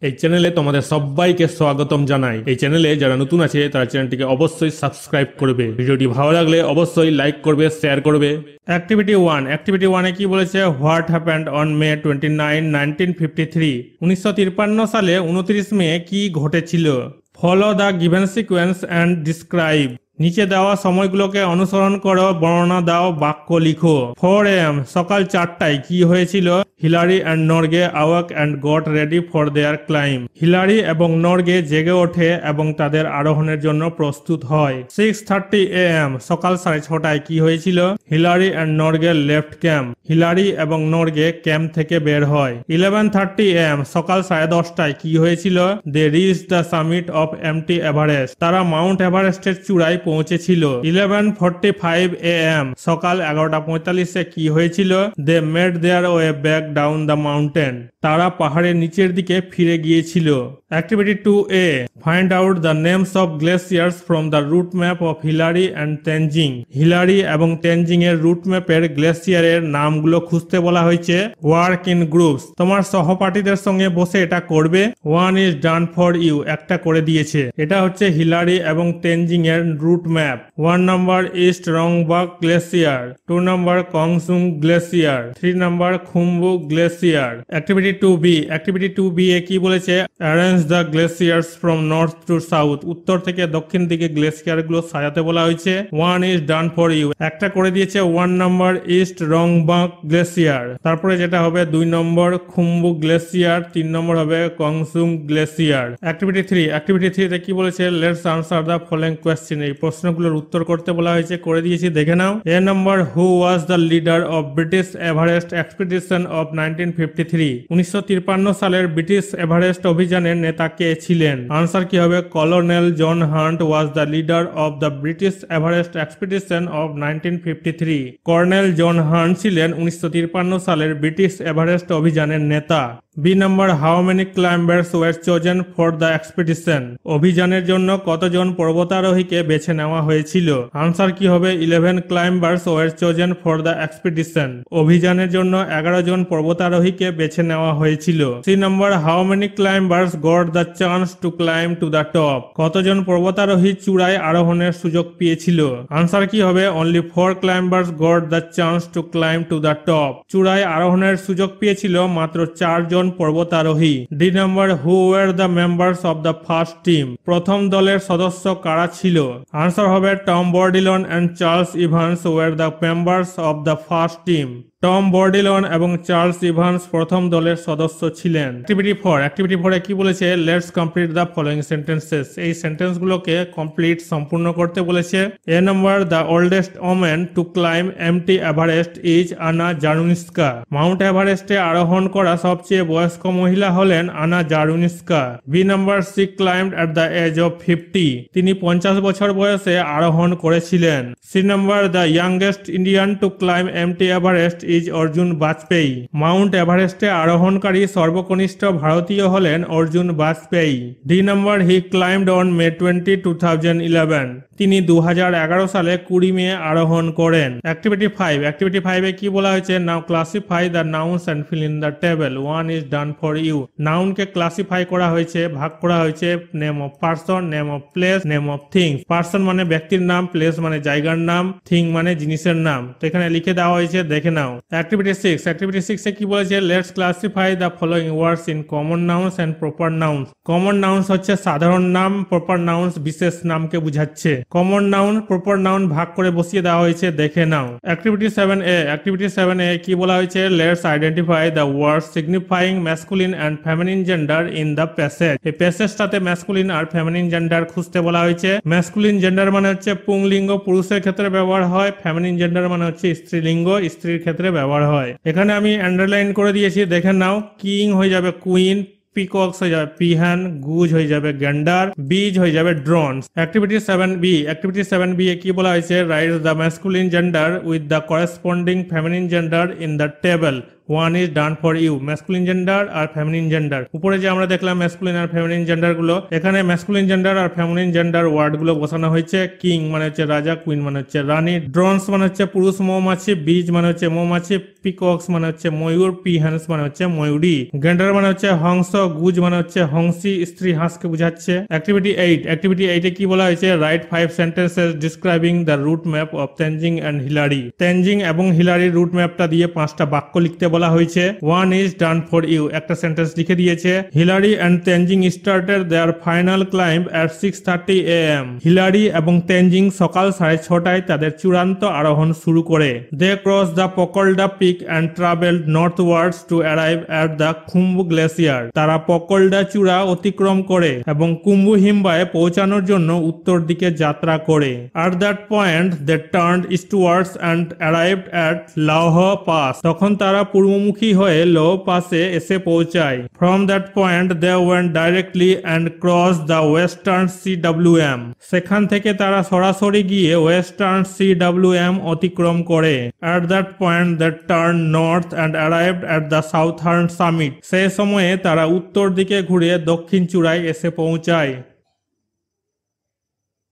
এই চ্যানেলে তোমাদের সবাইকে স্বাগতম জানাই। এই চ্যানেলে যারা নতুন আছে তারা চ্যানেলটিকে অবশ্যই সাবস্ক্রাইব করবে। ভিডিওটি ভালো লাগলে অবশ্যই লাইক করবে, শেয়ার করবে। অ্যাক্টিভিটি 1 অ্যাক্টিভিটি 1 এ কি বলেছে? What happened on May 29, 1953। 1953 সালে 29 মে কি ঘটেছিল? Follow the given sequence and describe. নিচে দেওয়া সময়গুলোকে অনুসরণ করো, বর্ণনা দাও, বাক্য লিখো। 4 AM সকাল 4টায় কি হয়েছিল? Hillary and Norgay awake and got ready for their climb. Hillary এবং নর্গে জেগে ওঠে এবং তাদের আরোহণের জন্য প্রস্তুত হয়। 6:30 AM সকাল 6:30টায় কি হয়েছিল? Hillary and Norgay left camp. Hillary এবং নর্গে ক্যাম্প থেকে বের হয়। 11:30 AM সকাল 10:30টায় কি হয়েছিল? They reach the summit of MT Everest. তারা মাউন্ট এভারেস্টের চূড়ায় পৌঁছেছিল। 11:45 AM সকাল 11:45-এ কি হয়েছিল? They made their way back down the mountain. তারা পাহাড়ের নিচের দিকে ফিরে গিয়েছিল। Activity 2A find out the names of glaciers from the route map of Hillary and Tenzing. Hillary এবং তেনজিং এর রুট ম্যাপের গ্লেসিয়ারের নামগুলো খুঁজতে বলা হয়েছে। Work in groups. তোমার সহপাঠীদের সঙ্গে বসে এটা করবে। 1 ইজ ডান ফর ইউ, একটা করে দিয়েছে। এটা হচ্ছে হিলারি এবং তেনজিং এর রুট ম্যাপ। 1 নম্বর ইস্ট রংবাক গ্লেসিয়ার, 2 নম্বর কংসুং গ্লেসিয়ার, 3 নম্বর Khumbu glacier. Activity 2B activity 2B এ কি বলেছে? Arrange the glaciers from north to south. উত্তর থেকে দক্ষিণ দিকে গ্লেসিয়ার গুলো সাজাতে বলা হয়েছে। 1 ইজ ডান ফর ইউ, একটা করে দিয়েছে। 1 নম্বর ইস্ট রংবাক গ্লেসিয়ার। তারপরে যেটা হবে 2 নম্বর খুম্বু গ্লেসিয়ার, 3 নম্বর হবে কংসুং গ্লেসিয়ার। অ্যাক্টিভিটি 3 তে কি বলেছে? Let's answer the following question. এই প্রশ্নগুলোর উত্তর করতে বলা হয়েছে, করে দিয়েছি, দেখে নাও। এ নম্বর, who was the leader of British Everest expedition of 1953। 1953 সালের ব্রিটিশ এভারেস্ট অভিযানের নেতা কে ছিলেন? আনসার কি হবে? Colonel John Hunt was the leader of the British Everest expedition of 1953। Colonel John Hunt ছিলেন 1953 সালের ব্রিটিশ এভারেস্ট অভিযানের নেতা। B number, how many climbers were chosen for the expedition. অভিযানের জন্য কতজন পর্বতারোহীকে বেছে নেওয়া হয়েছিল? আনসার কি হবে? 11 climbers were chosen for the expedition. অভিযানের জন্য 11 জন পর্বতারোহীকে বেছে নেওয়া হয়েছিল। সি নম্বর, how many climbers got the chance to climb to the top. কতজন পর্বতারোহী চূড়ায় আরোহণের সুযোগ পেয়েছিল? আনসার কি হবে? Only 4 climbers got the chance to climb to the top. চূড়ায় আরোহণের সুযোগ পেয়েছিল মাত্র 4 জন পর্বতারোহী। ডি নম্বর, who were the members of the first team. প্রথম দলের সদস্য কারা ছিল? আনসার হবে Tom Bourdillon and Charles Evans were the members of the first team. Tom Bourdillon এবং চার্লস ইভান্স প্রথম দলের সদস্য ছিলেন। অ্যাক্টিভিটি 4 এ কি বলেছে? Let's complete the following sentences. এই সেন্টেন্সগুলোকে কমপ্লিট, সম্পূর্ণ করতে বলেছে। এ নম্বর, the oldest woman to climb MT Everest is Anna Czerwinska. Mount এভারেস্টে আরোহণ করা সবচেয়ে বয়স্ক মহিলা হলেন আনা জারুনিস্কা। বি নম্বর, she climbed at the age of 50। তিনি 50 বছর বয়সে আরোহণ করেছিলেন। সি নম্বর, the youngest Indian to climb MT Everest is Arjun Vajpai. Mount এভারেস্টে আরোহণকারী সর্বকনিষ্ঠ ভারতীয় হলেন অর্জুন বাজপেয়ী। ডি নম্বর, হি ক্লাইম্বড অন মে 20, 2011। তিনি 2011 সালে 20 মে আরোহণ করেন। অ্যাক্টিভিটি 5 এ কি বলা হয়েছে? Now classify the nouns and fill in the table. 1 is done for you. নাউনকে ক্লাসিফাই করা হয়েছে, ভাগ করা হয়েছে। Name of person, name of place, name of things. Person মানে ব্যক্তির নাম, প্লেস মানে জায়গার নাম, থিং মানে জিনিসের নাম। তো এখানে লিখে দেওয়া হয়েছে, দেখে নাও। অ্যাক্টিভিটি 6 এ কি বলেছে? Let's classify the following words in common nouns and proper nouns. Common nouns হচ্ছে সাধারণ নাম, প্রপার নাউন্স বিশেষ নামকে বোঝাচ্ছে। কমন নাউন, প্রপার নাউন ভাগ করে বসিয়ে দেওয়া হয়েছে, দেখে নাও। অ্যাক্টিভিটি 7A কি বলা হয়েছে? Let's identify the words signifying masculine and feminine gender in the passage. এই প্যাসেজটাতে ম্যাসকুলিন আর ফেমিনিন জেন্ডার খুঁজতে বলা হয়েছে। ম্যাসকুলিন জেন্ডার মানে হচ্ছে পুংলিঙ্গ, পুরুষের ক্ষেত্রে ব্যবহার হয়। ফেমিনিন জেন্ডার মানে হচ্ছে স্ত্রীলিঙ্গ, স্ত্রীর ক্ষেত্রে ব্যবহার হয়। এখানে আমি আন্ডারলাইন করে দিয়েছি, দেখে নাও। কিং হয়ে যাবে কুইন, পিকক্স হয়ে যাবে পিহান, গুজ হয়ে যাবে গ্যান্ডার, বিজ হয়ে যাবে ড্রোনস। অ্যাক্টিভিটি 7B এ কি বলা হয়েছে? Write the masculine gender with the corresponding feminine gender in the table. One is done for you, masculine gender আর ফেমিনিন জেন্ডার। উপরে যে আমরা দেখলাম ম্যাসকুলিন আর ফেমিনিন জেন্ডার গুলো, এখানে ম্যাসকুলিন জেন্ডার আর ফেমিনিন জেন্ডার ওয়ার্ড গুলো বসানো হয়েছে। কিং মানে হচ্ছে রাজা, কুইন মানে হচ্ছে রানী, ড্রোনস মানে হচ্ছে পুরুষ মৌমাছি, বিজ মানে হচ্ছে মৌমাছি, পিকক্স মানে হচ্ছে ময়ূর, পিহান্স মানে হচ্ছে ময়ূরী, গেন্ডার মানে হচ্ছে হংস, গুজ মানে হচ্ছে হংসী স্ত্রী হাঁসকে বোঝাচ্ছে। অ্যাক্টিভিটি 8, অ্যাক্টিভিটি 8 এ কি বলা হয়েছে, write 5 sentences describing the route map of Tenzing and Hillary. Tenzing এবং হিলারির রুট ম্যাপটা দিয়ে 5টা বাক্য লিখতে বলা হয়েছে। One is done for you, একটা সেন্টেন্স লিখে দিয়েছে। Hillary and Tenzing started their final climb at 6:30 AM। Hillary এবং তেনজিং সকাল 6:30টায় তাদের চূড়ান্ত আরোহণ শুরু করে। দে ক্রস দ্য পকলডা peak and travelled northwards to arrive at the Khumbu glacier. তারা পকলডা চূড়া অতিক্রম করে এবং কুম্বু হিমবাহে পৌঁছানোর জন্য উত্তর দিকে যাত্রা করে। At that point they turned eastwards and arrived at লৌহ পাস। তখন তারা পূর্বমুখী হয়ে লৌহ পাসে এসে পৌঁছায়। From that point they went directly and crossed the western CWM। সেখান থেকে তারা সরাসরি গিয়ে ওয়েস্টার্ন CWM অতিক্রম করে। At that point they turned north and arrived at the southern summit। সেই সময়ে তারা উত্তর দিকে ঘুরে দক্ষিণ চূড়ায় এসে পৌঁছায়।